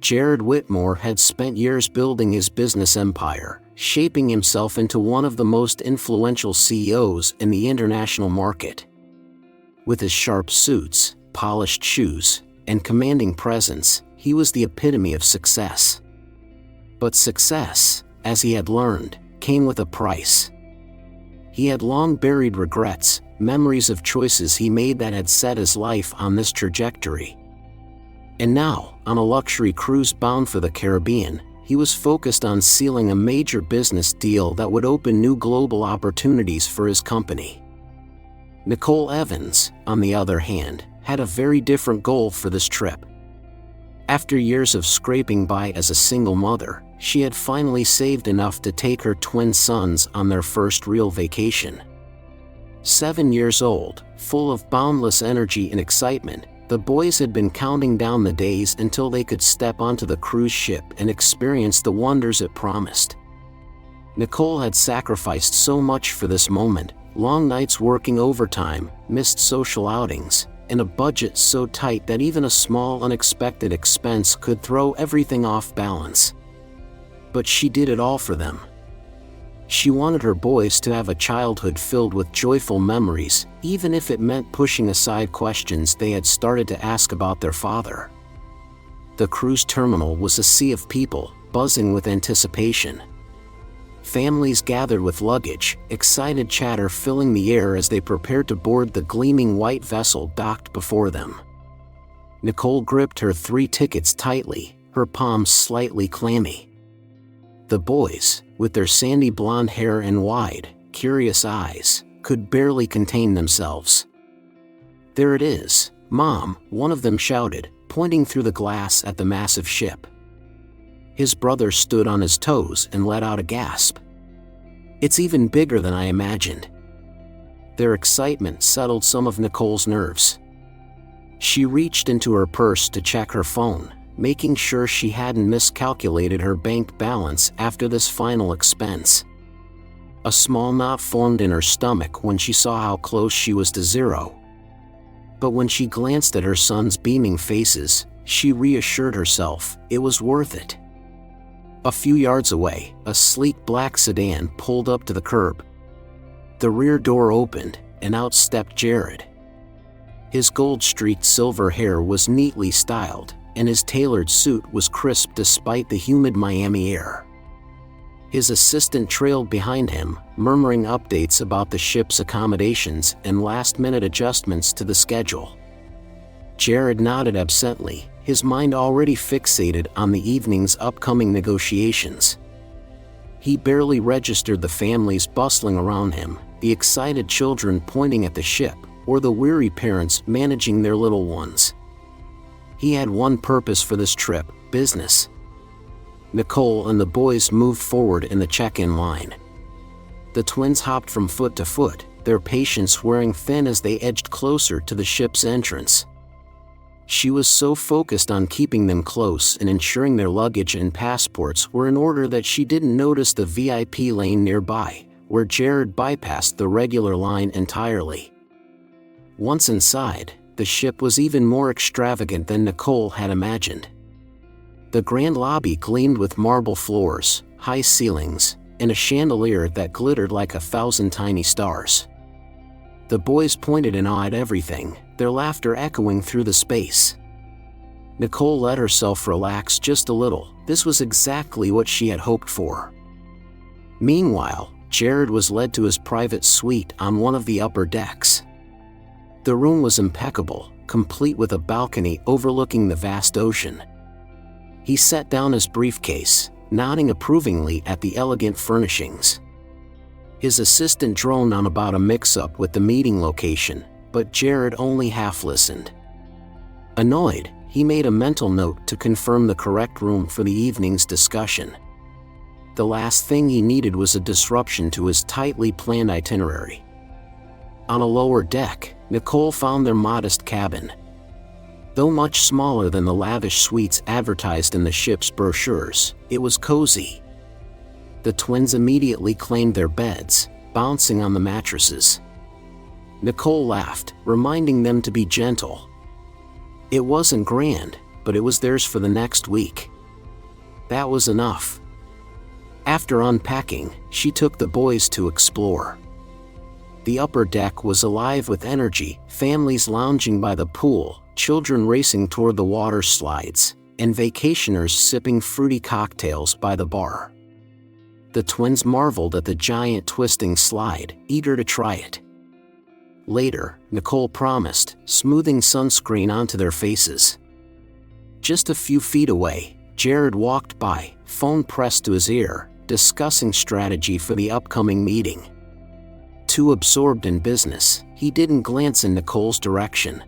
Jared Whitmore had spent years building his business empire, shaping himself into one of the most influential CEOs in the international market. With his sharp suits, polished shoes, and commanding presence, he was the epitome of success. But success, as he had learned, came with a price. He had long buried regrets, memories of choices he made that had set his life on this trajectory. And now, on a luxury cruise bound for the Caribbean, he was focused on sealing a major business deal that would open new global opportunities for his company. Nicole Evans, on the other hand, had a very different goal for this trip. After years of scraping by as a single mother, she had finally saved enough to take her twin sons on their first real vacation. 7 years old, full of boundless energy and excitement, the boys had been counting down the days until they could step onto the cruise ship and experience the wonders it promised. Nicole had sacrificed so much for this moment: long nights working overtime, missed social outings, and a budget so tight that even a small unexpected expense could throw everything off balance. But she did it all for them. She wanted her boys to have a childhood filled with joyful memories, even if it meant pushing aside questions they had started to ask about their father. The cruise terminal was a sea of people, buzzing with anticipation. Families gathered with luggage, excited chatter filling the air as they prepared to board the gleaming white vessel docked before them. Nicole gripped her 3 tickets tightly, her palms slightly clammy. The boys, with their sandy blonde hair and wide, curious eyes, could barely contain themselves. "There it is, Mom," one of them shouted, pointing through the glass at the massive ship. His brother stood on his toes and let out a gasp. "It's even bigger than I imagined." Their excitement settled some of Nicole's nerves. She reached into her purse to check her phone, making sure she hadn't miscalculated her bank balance after this final expense. A small knot formed in her stomach when she saw how close she was to zero. But when she glanced at her sons' beaming faces, she reassured herself it was worth it. A few yards away, a sleek black sedan pulled up to the curb. The rear door opened, and out stepped Jared. His gold-streaked silver hair was neatly styled, and his tailored suit was crisp despite the humid Miami air. His assistant trailed behind him, murmuring updates about the ship's accommodations and last-minute adjustments to the schedule. Jared nodded absently, his mind already fixated on the evening's upcoming negotiations. He barely registered the families bustling around him, the excited children pointing at the ship, or the weary parents managing their little ones. He had one purpose for this trip: business. Nicole and the boys moved forward in the check-in line. The twins hopped from foot to foot, their patience wearing thin as they edged closer to the ship's entrance. She was so focused on keeping them close and ensuring their luggage and passports were in order that she didn't notice the VIP lane nearby, where Jared bypassed the regular line entirely. Once inside, the ship was even more extravagant than Nicole had imagined. The grand lobby gleamed with marble floors, high ceilings, and a chandelier that glittered like 1,000 tiny stars. The boys pointed in awe at everything, their laughter echoing through the space. Nicole let herself relax just a little. This was exactly what she had hoped for. Meanwhile, Jared was led to his private suite on one of the upper decks. The room was impeccable, complete with a balcony overlooking the vast ocean. He set down his briefcase, nodding approvingly at the elegant furnishings. His assistant droned on about a mix-up with the meeting location, but Jared only half listened. Annoyed, he made a mental note to confirm the correct room for the evening's discussion. The last thing he needed was a disruption to his tightly planned itinerary. On a lower deck, Nicole found their modest cabin. Though much smaller than the lavish suites advertised in the ship's brochures, it was cozy. The twins immediately claimed their beds, bouncing on the mattresses. Nicole laughed, reminding them to be gentle. It wasn't grand, but it was theirs for the next week. That was enough. After unpacking, she took the boys to explore. The upper deck was alive with energy, families lounging by the pool, children racing toward the water slides, and vacationers sipping fruity cocktails by the bar. The twins marveled at the giant twisting slide, eager to try it. Later, Nicole promised, smoothing sunscreen onto their faces. Just a few feet away, Jared walked by, phone pressed to his ear, discussing strategy for the upcoming meeting. Too absorbed in business, he didn't glance in Nicole's direction.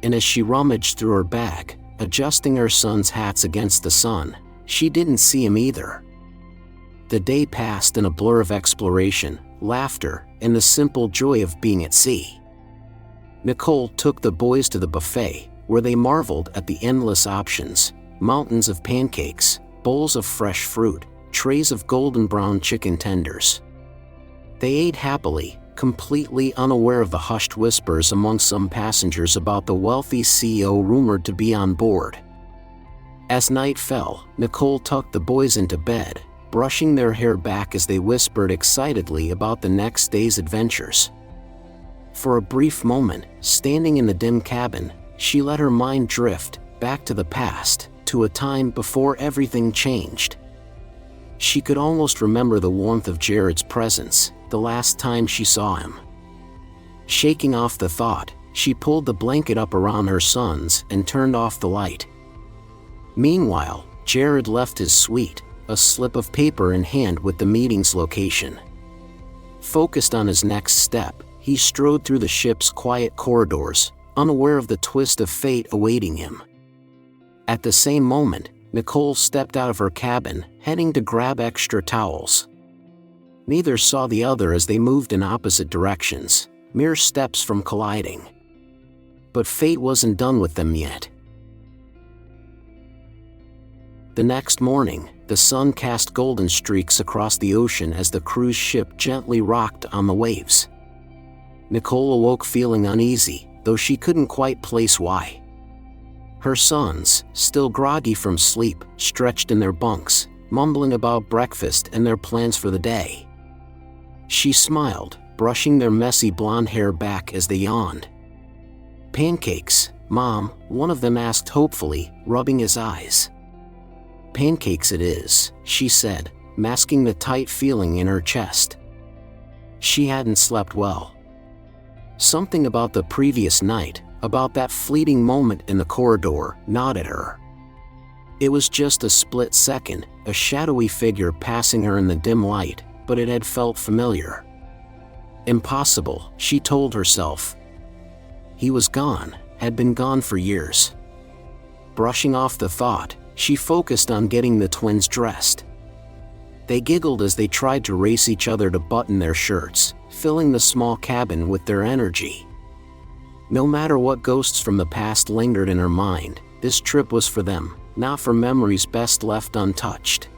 And as she rummaged through her bag, adjusting her son's hats against the sun, she didn't see him either. The day passed in a blur of exploration, laughter, and the simple joy of being at sea. Nicole took the boys to the buffet, where they marveled at the endless options: mountains of pancakes, bowls of fresh fruit, trays of golden brown chicken tenders. They ate happily, completely unaware of the hushed whispers among some passengers about the wealthy CEO rumored to be on board. As night fell, Nicole tucked the boys into bed, brushing their hair back as they whispered excitedly about the next day's adventures. For a brief moment, standing in the dim cabin, she let her mind drift back to the past, to a time before everything changed. She could almost remember the warmth of Jared's presence, the last time she saw him. Shaking off the thought, she pulled the blanket up around her sons and turned off the light. Meanwhile, Jared left his suite, a slip of paper in hand with the meeting's location. Focused on his next step, he strode through the ship's quiet corridors, unaware of the twist of fate awaiting him. At the same moment, Nicole stepped out of her cabin, heading to grab extra towels. Neither saw the other as they moved in opposite directions, mere steps from colliding. But fate wasn't done with them yet. The next morning, the sun cast golden streaks across the ocean as the cruise ship gently rocked on the waves. Nicole awoke feeling uneasy, though she couldn't quite place why. Her sons, still groggy from sleep, stretched in their bunks, mumbling about breakfast and their plans for the day. She smiled, brushing their messy blonde hair back as they yawned. "Pancakes, Mom," one of them asked hopefully, rubbing his eyes. "Pancakes it is," she said, masking the tight feeling in her chest. She hadn't slept well. Something about the previous night, about that fleeting moment in the corridor, gnawed at her. It was just a split second, a shadowy figure passing her in the dim light, but it had felt familiar. Impossible, she told herself. He was gone, had been gone for years. Brushing off the thought, she focused on getting the twins dressed. They giggled as they tried to race each other to button their shirts, filling the small cabin with their energy. No matter what ghosts from the past lingered in her mind, this trip was for them, not for memories best left untouched.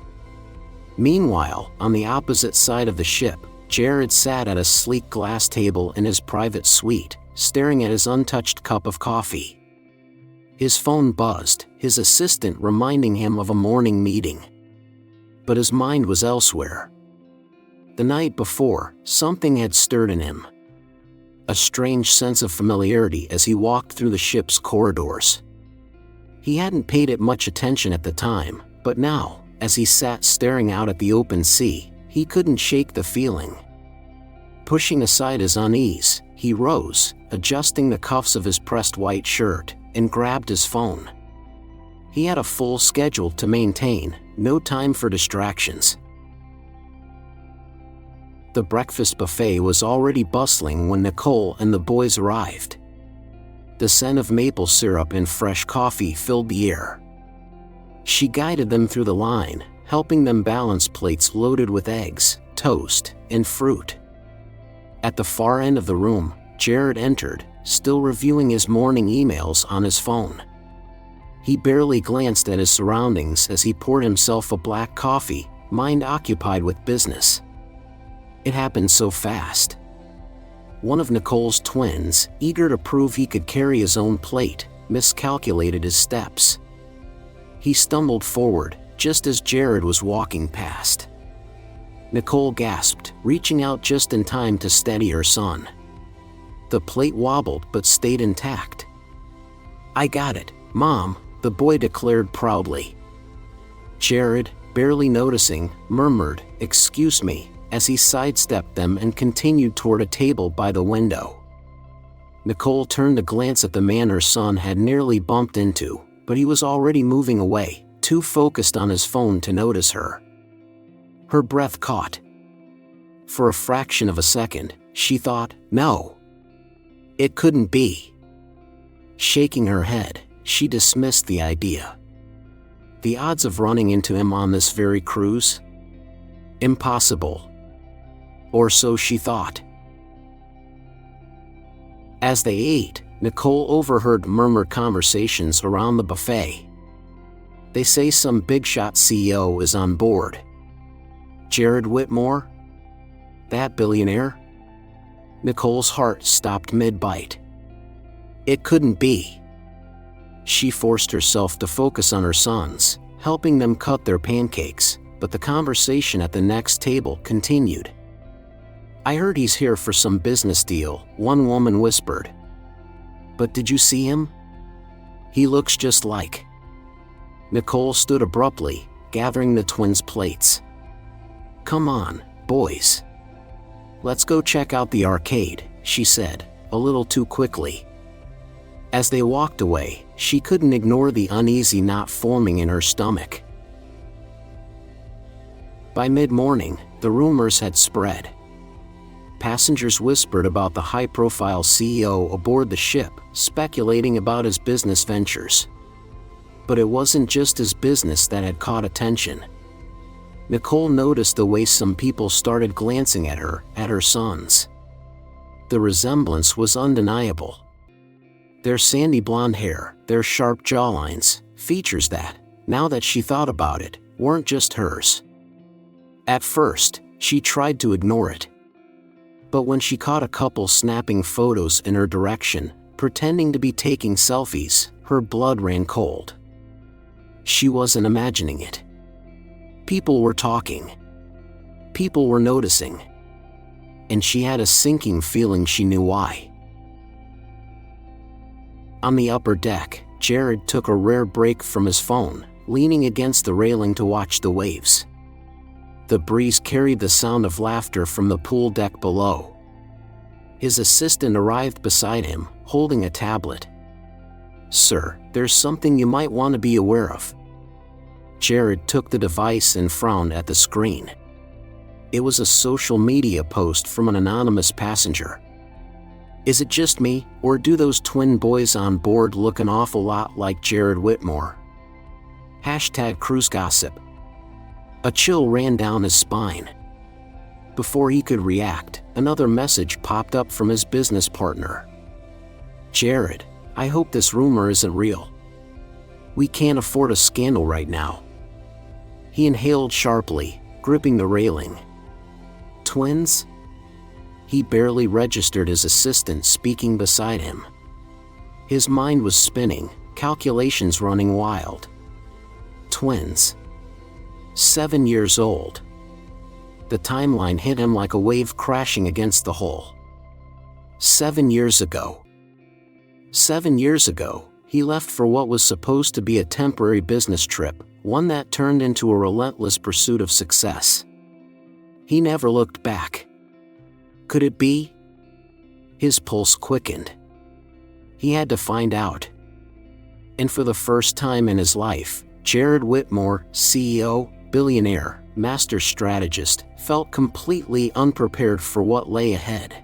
Meanwhile, on the opposite side of the ship, Jared sat at a sleek glass table in his private suite, staring at his untouched cup of coffee. His phone buzzed, his assistant reminding him of a morning meeting. But his mind was elsewhere. The night before, something had stirred in him. A strange sense of familiarity as he walked through the ship's corridors. He hadn't paid it much attention at the time, but now, as he sat staring out at the open sea, he couldn't shake the feeling. Pushing aside his unease, he rose, adjusting the cuffs of his pressed white shirt, and grabbed his phone. He had a full schedule to maintain, no time for distractions. The breakfast buffet was already bustling when Nicole and the boys arrived. The scent of maple syrup and fresh coffee filled the air. She guided them through the line, helping them balance plates loaded with eggs, toast, and fruit. At the far end of the room, Jared entered, still reviewing his morning emails on his phone. He barely glanced at his surroundings as he poured himself a black coffee, mind occupied with business. It happened so fast. One of Nicole's twins, eager to prove he could carry his own plate, miscalculated his steps. He stumbled forward, just as Jared was walking past. Nicole gasped, reaching out just in time to steady her son. The plate wobbled but stayed intact. "I got it, Mom," the boy declared proudly. Jared, barely noticing, murmured, "Excuse me," as he sidestepped them and continued toward a table by the window. Nicole turned to glance at the man her son had nearly bumped into, but he was already moving away, too focused on his phone to notice her. Her breath caught. For a fraction of a second, she thought, "No. It couldn't be." Shaking her head, she dismissed the idea. The odds of running into him on this very cruise? Impossible. Or so she thought. As they ate, Nicole overheard murmured conversations around the buffet. "They say some big-shot CEO is on board." "Jared Whitmore? That billionaire?" Nicole's heart stopped mid-bite. It couldn't be. She forced herself to focus on her sons, helping them cut their pancakes, but the conversation at the next table continued. "I heard he's here for some business deal," one woman whispered. "But did you see him? He looks just like..." Nicole stood abruptly, gathering the twins' plates. "Come on, boys. Let's go check out the arcade," she said, a little too quickly. As they walked away, she couldn't ignore the uneasy knot forming in her stomach. By mid-morning, the rumors had spread. Passengers whispered about the high-profile CEO aboard the ship, speculating about his business ventures. But it wasn't just his business that had caught attention. Nicole noticed the way some people started glancing at her sons. The resemblance was undeniable. Their sandy blonde hair, their sharp jawlines, features that, now that she thought about it, weren't just hers. At first, she tried to ignore it. But when she caught a couple snapping photos in her direction, pretending to be taking selfies, her blood ran cold. She wasn't imagining it. People were talking. People were noticing. And she had a sinking feeling she knew why. On the upper deck, Jared took a rare break from his phone, leaning against the railing to watch the waves. The breeze carried the sound of laughter from the pool deck below. His assistant arrived beside him, holding a tablet. "Sir, there's something you might want to be aware of." Jared took the device and frowned at the screen. It was a social media post from an anonymous passenger. "Is it just me, or do those twin boys on board look an awful lot like Jared Whitmore?" #cruise gossip. A chill ran down his spine. Before he could react, another message popped up from his business partner. "Jared, I hope this rumor isn't real. We can't afford a scandal right now." He inhaled sharply, gripping the railing. "Twins?" He barely registered his assistant speaking beside him. His mind was spinning, calculations running wild. Twins. 7 years old. The timeline hit him like a wave crashing against the hull. 7 years ago. 7 years ago, he left for what was supposed to be a temporary business trip, one that turned into a relentless pursuit of success. He never looked back. Could it be? His pulse quickened. He had to find out. And for the first time in his life, Jared Whitmore, CEO, billionaire, master strategist, felt completely unprepared for what lay ahead.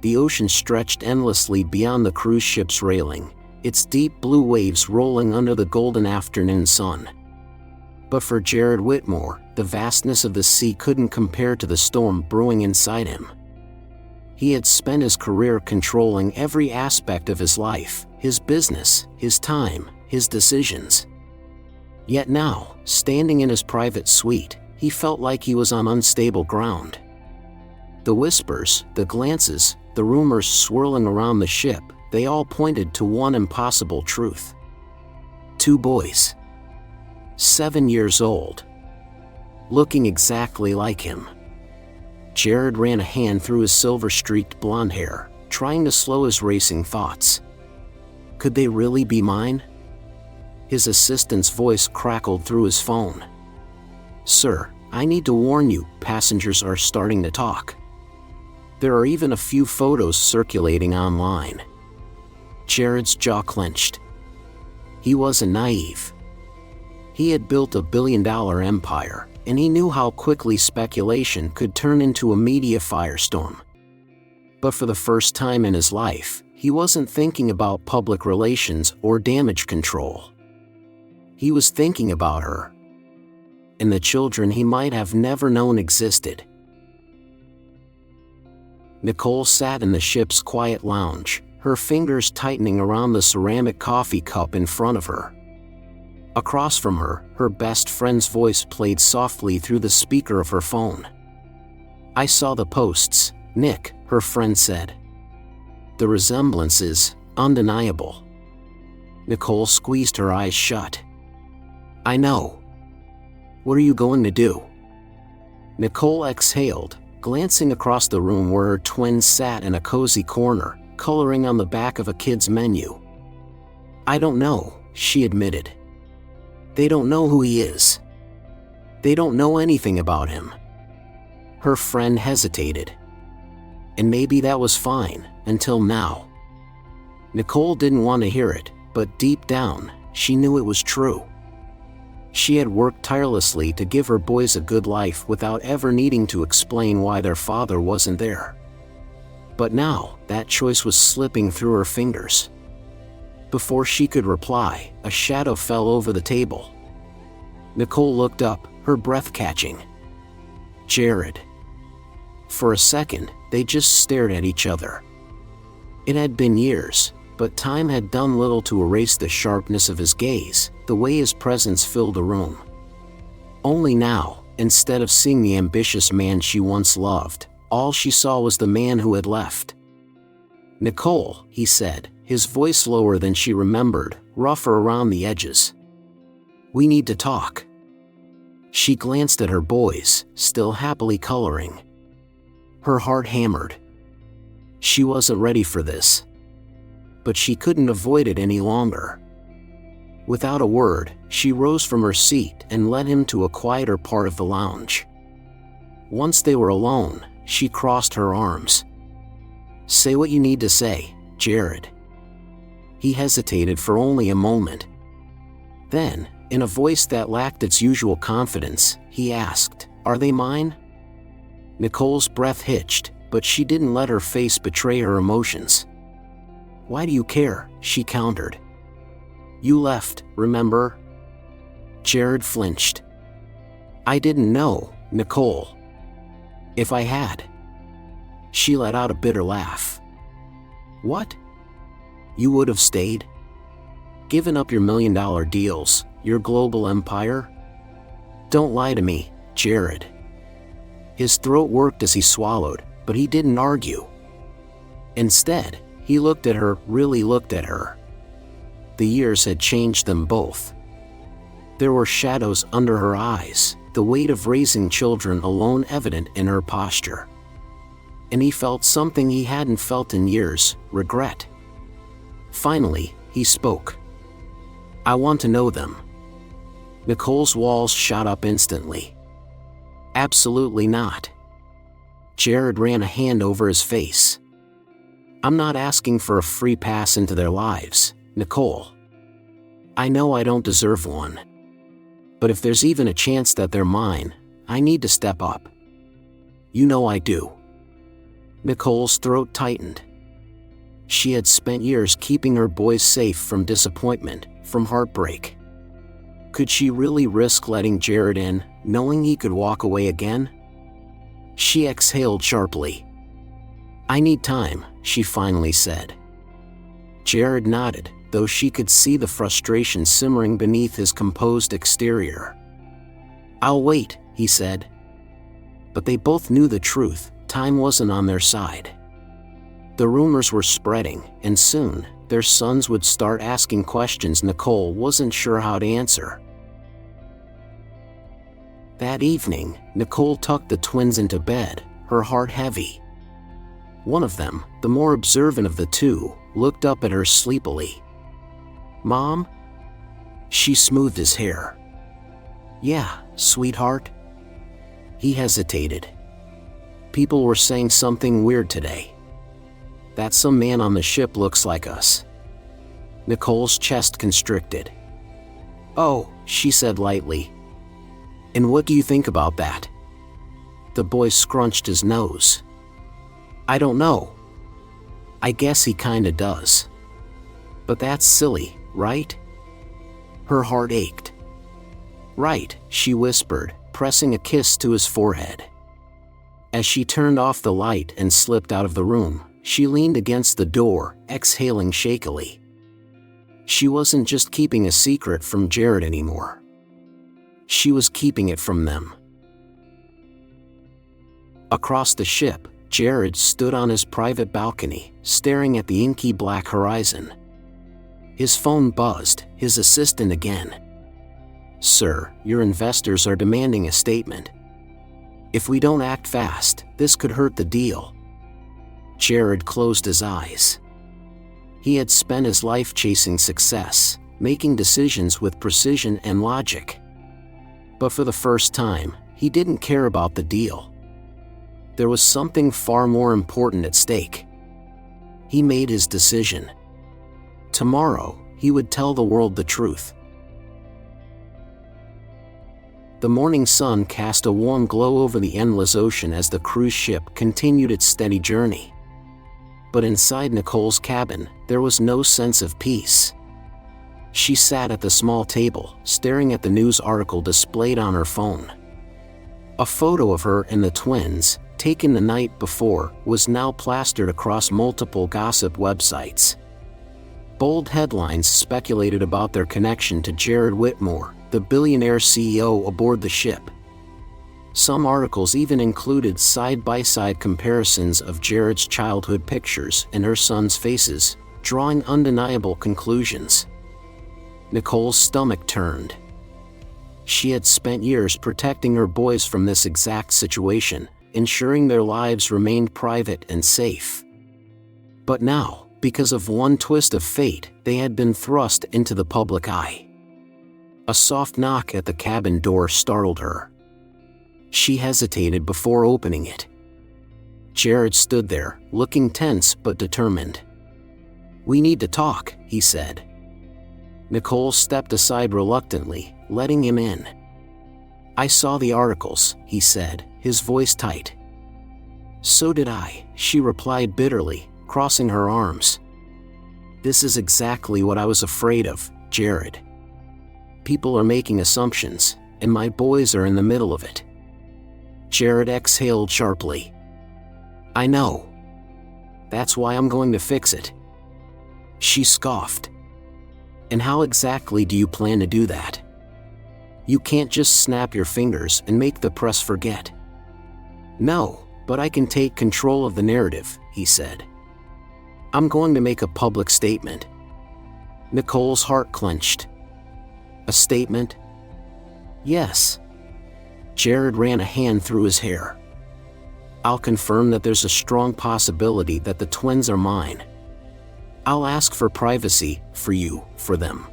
The ocean stretched endlessly beyond the cruise ship's railing, its deep blue waves rolling under the golden afternoon sun. But for Jared Whitmore, the vastness of the sea couldn't compare to the storm brewing inside him. He had spent his career controlling every aspect of his life, his business, his time, his decisions. Yet now, standing in his private suite, he felt like he was on unstable ground. The whispers, the glances, the rumors swirling around the ship, they all pointed to one impossible truth. 2 boys. 7 years old. Looking exactly like him. Jared ran a hand through his silver-streaked blonde hair, trying to slow his racing thoughts. Could they really be mine? His assistant's voice crackled through his phone. Sir, I need to warn you, passengers are starting to talk. There are even a few photos circulating online. Jared's jaw clenched. He wasn't naive. He had built a billion-dollar empire, and he knew how quickly speculation could turn into a media firestorm. But for the first time in his life, he wasn't thinking about public relations or damage control. He was thinking about her, and the children he might have never known existed. Nicole sat in the ship's quiet lounge, her fingers tightening around the ceramic coffee cup in front of her. Across from her, her best friend's voice played softly through the speaker of her phone. I saw the posts, Nick, her friend said. The resemblance is undeniable. Nicole squeezed her eyes shut. I know. What are you going to do? Nicole exhaled, glancing across the room where her twins sat in a cozy corner, coloring on the back of a kid's menu. I don't know, she admitted. They don't know who he is. They don't know anything about him. Her friend hesitated. And maybe that was fine, until now. Nicole didn't want to hear it, but deep down, she knew it was true. She had worked tirelessly to give her boys a good life without ever needing to explain why their father wasn't there. But now, that choice was slipping through her fingers. Before she could reply, a shadow fell over the table. Nicole looked up, her breath catching. Jared. For a second, they just stared at each other. It had been years, but time had done little to erase the sharpness of his gaze, the way his presence filled the room. Only now, instead of seeing the ambitious man she once loved, all she saw was the man who had left. Nicole, he said, his voice lower than she remembered, rougher around the edges. We need to talk. She glanced at her boys, still happily coloring. Her heart hammered. She wasn't ready for this. But she couldn't avoid it any longer. Without a word, she rose from her seat and led him to a quieter part of the lounge. Once they were alone, she crossed her arms. Say what you need to say, Jared. He hesitated for only a moment. Then, in a voice that lacked its usual confidence, he asked, Are they mine? Nicole's breath hitched, but she didn't let her face betray her emotions. Why do you care? She countered. You left, remember? Jared flinched. I didn't know, Nicole. If I had. She let out a bitter laugh. What? You would have stayed? Given up your $1 million deals, your global empire? Don't lie to me, Jared. His throat worked as he swallowed, but he didn't argue. Instead, he looked at her, really looked at her. The years had changed them both. There were shadows under her eyes, the weight of raising children alone evident in her posture. And he felt something he hadn't felt in years, regret. Finally, he spoke. I want to know them. Nicole's walls shot up instantly. Absolutely not. Jared ran a hand over his face. I'm not asking for a free pass into their lives, Nicole. I know I don't deserve one. But if there's even a chance that they're mine, I need to step up. You know I do. Nicole's throat tightened. She had spent years keeping her boys safe from disappointment, from heartbreak. Could she really risk letting Jared in, knowing he could walk away again? She exhaled sharply. I need time, she finally said. Jared nodded, though she could see the frustration simmering beneath his composed exterior. I'll wait, he said. But they both knew the truth, time wasn't on their side. The rumors were spreading, and soon, their sons would start asking questions Nicole wasn't sure how to answer. That evening, Nicole tucked the twins into bed, her heart heavy. One of them, the more observant of the two, looked up at her sleepily. "Mom?" She smoothed his hair. "Yeah, sweetheart?" He hesitated. "People were saying something weird today. That some man on the ship looks like us." Nicole's chest constricted. "Oh," she said lightly. "And what do you think about that?" The boy scrunched his nose. "I don't know. I guess he kinda does. But that's silly, right?" Her heart ached. "Right," she whispered, pressing a kiss to his forehead. As she turned off the light and slipped out of the room, she leaned against the door, exhaling shakily. She wasn't just keeping a secret from Jared anymore. She was keeping it from them. Across the ship, Jared stood on his private balcony, staring at the inky black horizon. His phone buzzed, his assistant again. "Sir, your investors are demanding a statement. If we don't act fast, this could hurt the deal." Jared closed his eyes. He had spent his life chasing success, making decisions with precision and logic. But for the first time, he didn't care about the deal. There was something far more important at stake. He made his decision. Tomorrow, he would tell the world the truth. The morning sun cast a warm glow over the endless ocean as the cruise ship continued its steady journey. But inside Nicole's cabin, there was no sense of peace. She sat at the small table, staring at the news article displayed on her phone. A photo of her and the twins, taken the night before, was now plastered across multiple gossip websites. Bold headlines speculated about their connection to Jared Whitmore, the billionaire CEO aboard the ship. Some articles even included side-by-side comparisons of Jared's childhood pictures and her sons' faces, drawing undeniable conclusions. Nicole's stomach turned. She had spent years protecting her boys from this exact situation, ensuring their lives remained private and safe. But now, because of one twist of fate, they had been thrust into the public eye. A soft knock at the cabin door startled her. She hesitated before opening it. Jared stood there, looking tense but determined. "We need to talk," he said. Nicole stepped aside reluctantly, letting him in. "I saw the articles," he said, his voice tight. "So did I," she replied bitterly, crossing her arms. "This is exactly what I was afraid of, Jared. People are making assumptions, and my boys are in the middle of it." Jared exhaled sharply. "I know. That's why I'm going to fix it." She scoffed. "And how exactly do you plan to do that? You can't just snap your fingers and make the press forget." "No, but I can take control of the narrative," he said. "I'm going to make a public statement." Nicole's heart clenched. "A statement?" "Yes." Jared ran a hand through his hair. "I'll confirm that there's a strong possibility that the twins are mine. I'll ask for privacy, for you, for them.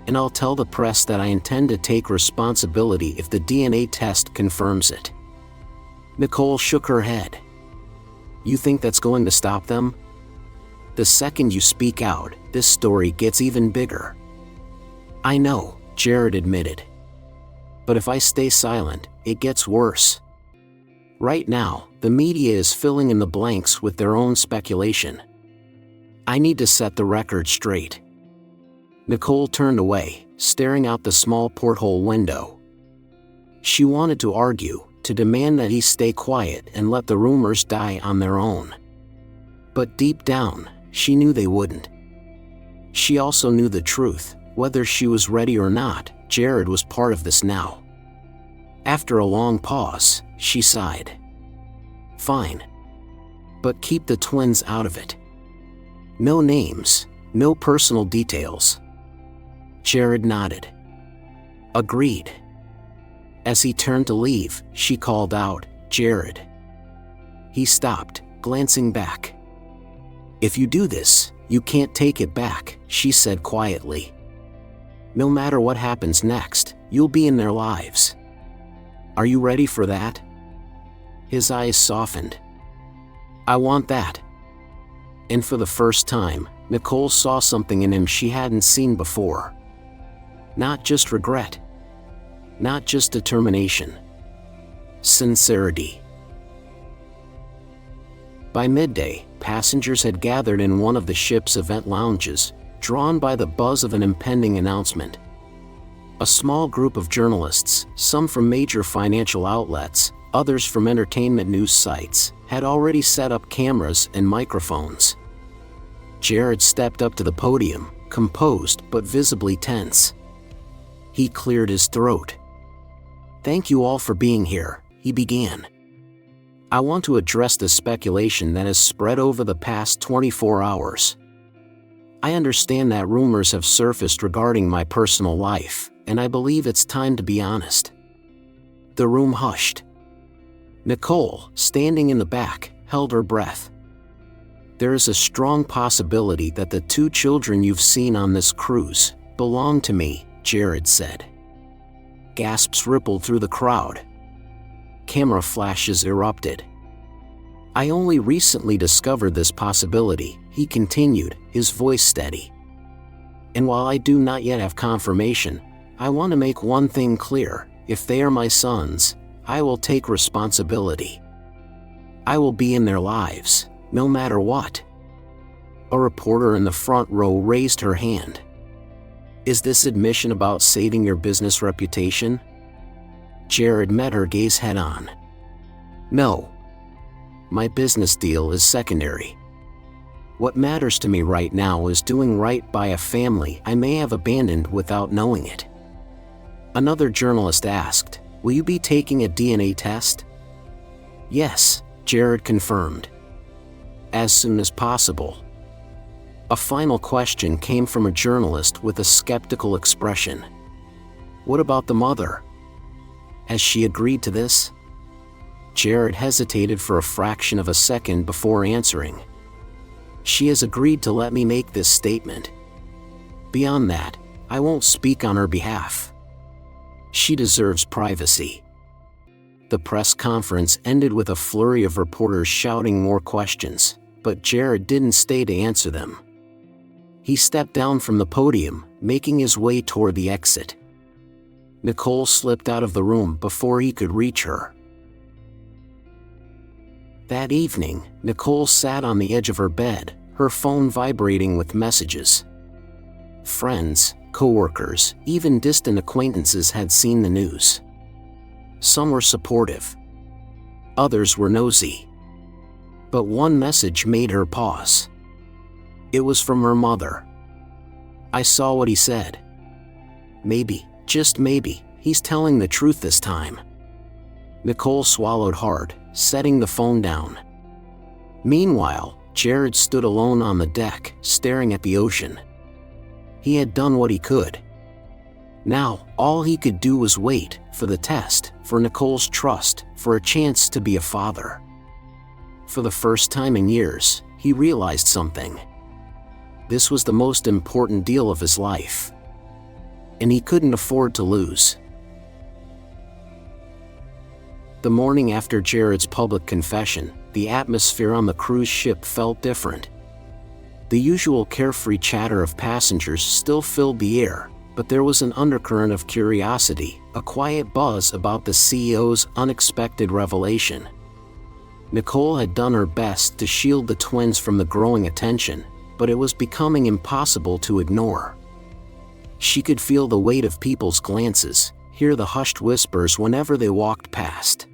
And I'll tell the press that I intend to take responsibility if the DNA test confirms it." Nicole shook her head. "You think that's going to stop them? The second you speak out, this story gets even bigger." "I know," Jared admitted. "But if I stay silent, it gets worse. Right now, the media is filling in the blanks with their own speculation. I need to set the record straight." Nicole turned away, staring out the small porthole window. She wanted to argue, to demand that he stay quiet and let the rumors die on their own. But deep down, she knew they wouldn't. She also knew the truth. Whether she was ready or not, Jared was part of this now. After a long pause, she sighed. "Fine. But keep the twins out of it. No names, No personal details. Jared nodded. Agreed. As he turned to leave, she called out, "Jared." He stopped, glancing back. "If you do this, you can't take it back," she said quietly. "No matter what happens next, you'll be in their lives. Are you ready for that?" His eyes softened. "I want that." And for the first time, Nicole saw something in him she hadn't seen before. Not just regret. Not just determination. Sincerity. By midday, passengers had gathered in one of the ship's event lounges, drawn by the buzz of an impending announcement. A small group of journalists, some from major financial outlets, others from entertainment news sites, had already set up cameras and microphones. Jared stepped up to the podium, composed but visibly tense. He cleared his throat. "Thank you all for being here," he began. "I want to address the speculation that has spread over the past 24 hours. I understand that rumors have surfaced regarding my personal life, and I believe it's time to be honest." The room hushed. Nicole, standing in the back, held her breath. "There is a strong possibility that the 2 children you've seen on this cruise belong to me," Jared said. Gasps rippled through the crowd. Camera flashes erupted. "I only recently discovered this possibility," he continued, his voice steady. "And while I do not yet have confirmation, I want to make one thing clear: if they are my sons, I will take responsibility. I will be in their lives, no matter what." A reporter in the front row raised her hand. "Is this admission about saving your business reputation?" Jared met her gaze head on. "No. My business deal is secondary. What matters to me right now is doing right by a family I may have abandoned without knowing it." Another journalist asked, "Will you be taking a DNA test?" "Yes," Jared confirmed. "As soon as possible." A final question came from a journalist with a skeptical expression. "What about the mother? Has she agreed to this?" Jared hesitated for a fraction of a second before answering. "She has agreed to let me make this statement. Beyond that, I won't speak on her behalf. She deserves privacy." The press conference ended with a flurry of reporters shouting more questions, but Jared didn't stay to answer them. He stepped down from the podium, making his way toward the exit. Nicole slipped out of the room before he could reach her. That evening, Nicole sat on the edge of her bed, her phone vibrating with messages. Friends, coworkers, even distant acquaintances had seen the news. Some were supportive. Others were nosy. But one message made her pause. It was from her mother. "I saw what he said. Maybe, just maybe, he's telling the truth this time." Nicole swallowed hard, setting the phone down. Meanwhile, Jared stood alone on the deck, staring at the ocean. He had done what he could. Now, all he could do was wait for the test, for Nicole's trust, for a chance to be a father. For the first time in years, he realized something. This was the most important deal of his life. And he couldn't afford to lose. The morning after Jared's public confession, the atmosphere on the cruise ship felt different. The usual carefree chatter of passengers still filled the air, but there was an undercurrent of curiosity, a quiet buzz about the CEO's unexpected revelation. Nicole had done her best to shield the twins from the growing attention, but it was becoming impossible to ignore. She could feel the weight of people's glances, hear the hushed whispers whenever they walked past.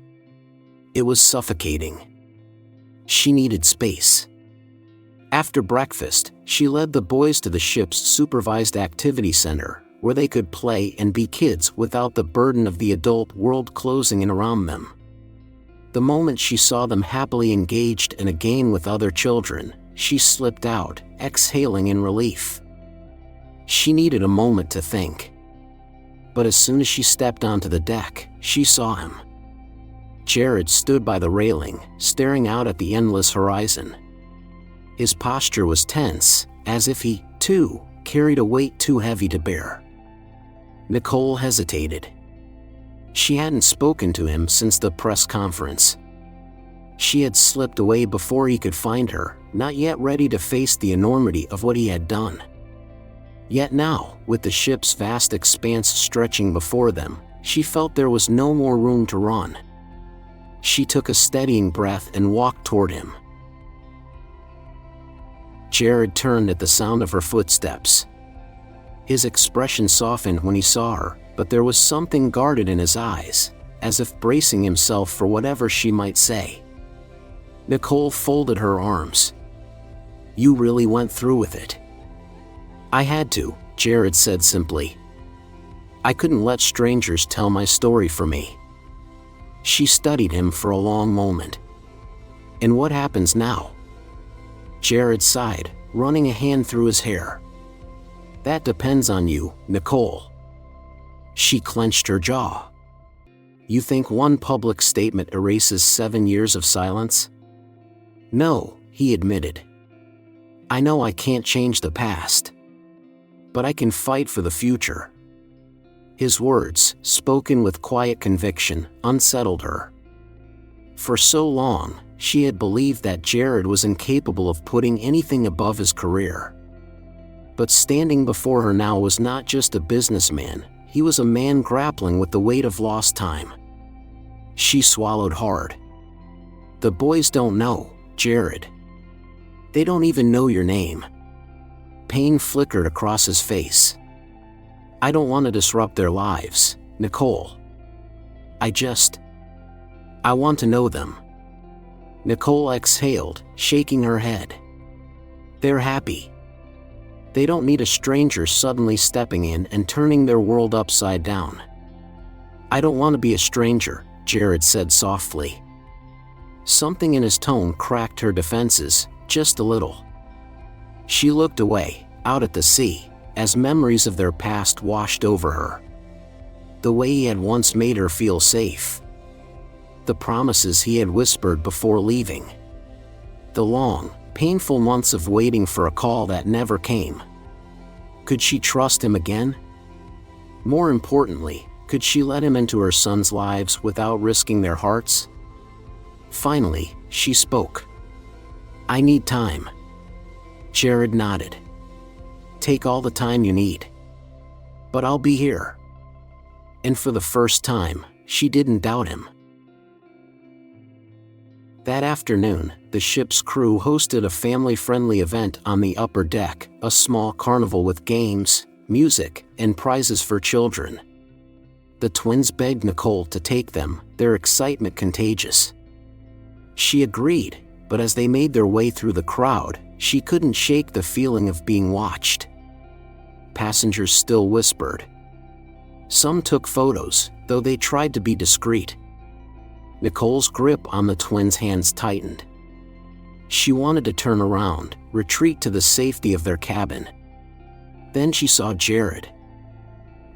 It was suffocating. She needed space. After breakfast, she led the boys to the ship's supervised activity center, where they could play and be kids without the burden of the adult world closing in around them. The moment she saw them happily engaged in a game with other children, she slipped out, exhaling in relief. She needed a moment to think. But as soon as she stepped onto the deck, she saw him. Jared stood by the railing, staring out at the endless horizon. His posture was tense, as if he, too, carried a weight too heavy to bear. Nicole hesitated. She hadn't spoken to him since the press conference. She had slipped away before he could find her, not yet ready to face the enormity of what he had done. Yet now, with the ship's vast expanse stretching before them, she felt there was no more room to run. She took a steadying breath and walked toward him. Jared turned at the sound of her footsteps. His expression softened when he saw her, but there was something guarded in his eyes, as if bracing himself for whatever she might say. Nicole folded her arms. "You really went through with it?" "I had to," Jared said simply. "I couldn't let strangers tell my story for me." She studied him for a long moment. "And what happens now?" Jared sighed, running a hand through his hair. "That depends on you, Nicole." She clenched her jaw. "You think one public statement erases 7 years of silence?" "No," he admitted. "I know I can't change the past. But I can fight for the future." His words, spoken with quiet conviction, unsettled her. For so long, she had believed that Jared was incapable of putting anything above his career. But standing before her now was not just a businessman, he was a man grappling with the weight of lost time. She swallowed hard. "The boys don't know, Jared. They don't even know your name." Pain flickered across his face. "I don't want to disrupt their lives, Nicole. I want to know them." Nicole exhaled, shaking her head. "They're happy. They don't need a stranger suddenly stepping in and turning their world upside down." "I don't want to be a stranger," Jared said softly. Something in his tone cracked her defenses, just a little. She looked away, out at the sea, as memories of their past washed over her. The way he had once made her feel safe. The promises he had whispered before leaving. The long, painful months of waiting for a call that never came. Could she trust him again? More importantly, could she let him into her sons' lives without risking their hearts? Finally, she spoke. "I need time." Jared nodded. "Take all the time you need. But I'll be here." And for the first time, she didn't doubt him. That afternoon, the ship's crew hosted a family-friendly event on the upper deck, a small carnival with games, music, and prizes for children. The twins begged Nicole to take them, their excitement contagious. She agreed, but as they made their way through the crowd, she couldn't shake the feeling of being watched. Passengers still whispered. Some took photos, though they tried to be discreet. Nicole's grip on the twins' hands tightened. She wanted to turn around, retreat to the safety of their cabin. Then she saw Jared.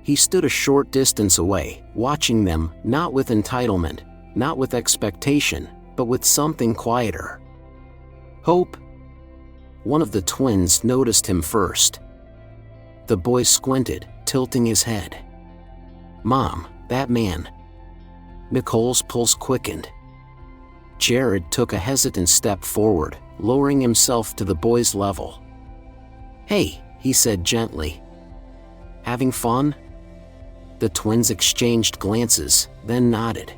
He stood a short distance away, watching them, not with entitlement, not with expectation, but with something quieter. Hope. One of the twins noticed him first. The boy squinted, tilting his head. "Mom, that man." Nicole's pulse quickened. Jared took a hesitant step forward, lowering himself to the boy's level. "Hey," he said gently. "Having fun?" The twins exchanged glances, then nodded.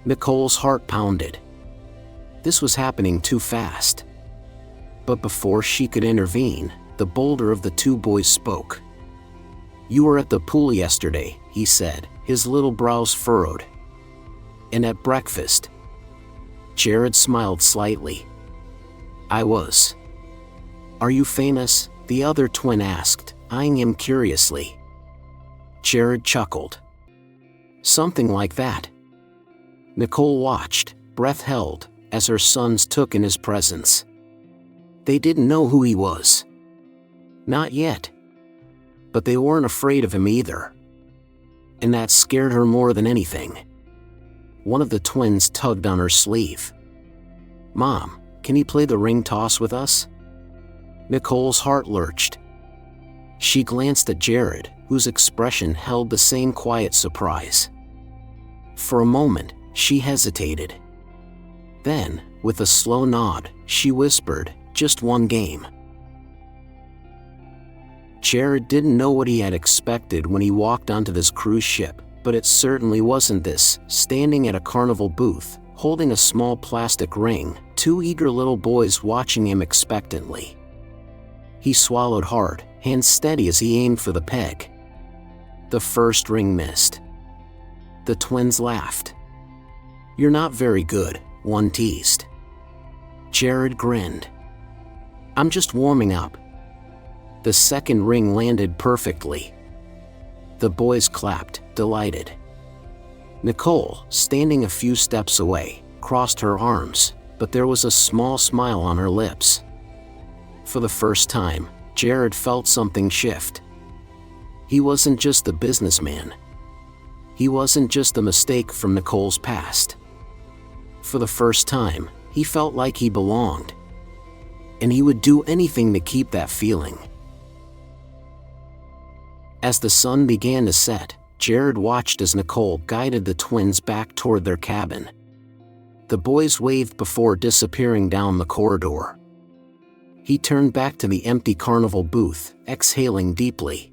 Nicole's heart pounded. This was happening too fast. But before she could intervene, the bolder of the two boys spoke. "You were at the pool yesterday," he said, his little brows furrowed. "And at breakfast." Jared smiled slightly. "I was." "Are you famous?" the other twin asked, eyeing him curiously. Jared chuckled. "Something like that." Nicole watched, breath held, as her sons took in his presence. They didn't know who he was. Not yet. But they weren't afraid of him either. And that scared her more than anything. One of the twins tugged on her sleeve. "Mom, can you play the ring toss with us?" Nicole's heart lurched. She glanced at Jared, whose expression held the same quiet surprise. For a moment, she hesitated. Then, with a slow nod, she whispered, "Just one game." Jared didn't know what he had expected when he walked onto this cruise ship, but it certainly wasn't this. Standing at a carnival booth, holding a small plastic ring, two eager little boys watching him expectantly. He swallowed hard, hands steady as he aimed for the peg. The first ring missed. The twins laughed. "You're not very good," one teased. Jared grinned. "I'm just warming up." The second ring landed perfectly. The boys clapped, delighted. Nicole, standing a few steps away, crossed her arms, but there was a small smile on her lips. For the first time, Jared felt something shift. He wasn't just a businessman. He wasn't just a mistake from Nicole's past. For the first time, he felt like he belonged. And he would do anything to keep that feeling. As the sun began to set, Jared watched as Nicole guided the twins back toward their cabin. The boys waved before disappearing down the corridor. He turned back to the empty carnival booth, exhaling deeply.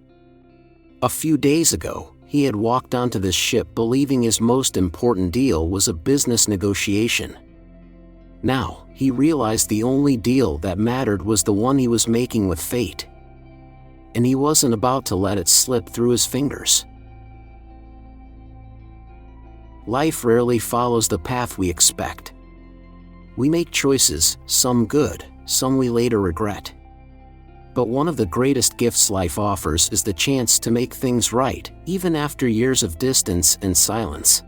A few days ago, he had walked onto this ship believing his most important deal was a business negotiation. Now, he realized the only deal that mattered was the one he was making with fate. And he wasn't about to let it slip through his fingers. Life rarely follows the path we expect. We make choices, some good, some we later regret. But one of the greatest gifts life offers is the chance to make things right, even after years of distance and silence.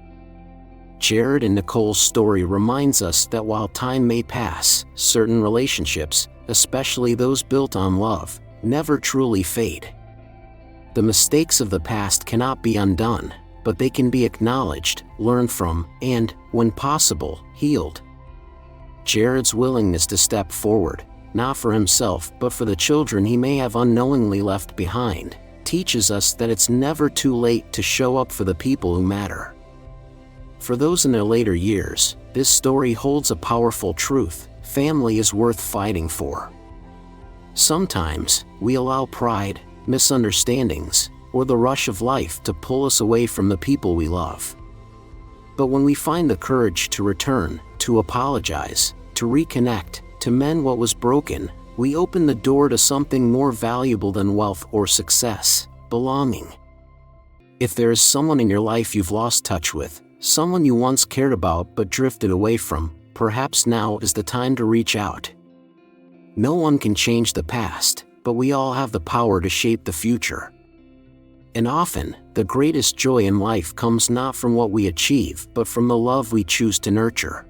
Jared and Nicole's story reminds us that while time may pass, certain relationships, especially those built on love, never truly fade. The mistakes of the past cannot be undone, but they can be acknowledged, learned from, and, when possible, healed. Jared's willingness to step forward, not for himself but for the children he may have unknowingly left behind, teaches us that it's never too late to show up for the people who matter. For those in their later years, this story holds a powerful truth: family is worth fighting for. Sometimes, we allow pride, misunderstandings, or the rush of life to pull us away from the people we love. But when we find the courage to return, to apologize, to reconnect, to mend what was broken, we open the door to something more valuable than wealth or success: belonging. If there is someone in your life you've lost touch with, someone you once cared about but drifted away from, perhaps now is the time to reach out. No one can change the past, but we all have the power to shape the future. And often, the greatest joy in life comes not from what we achieve but from the love we choose to nurture.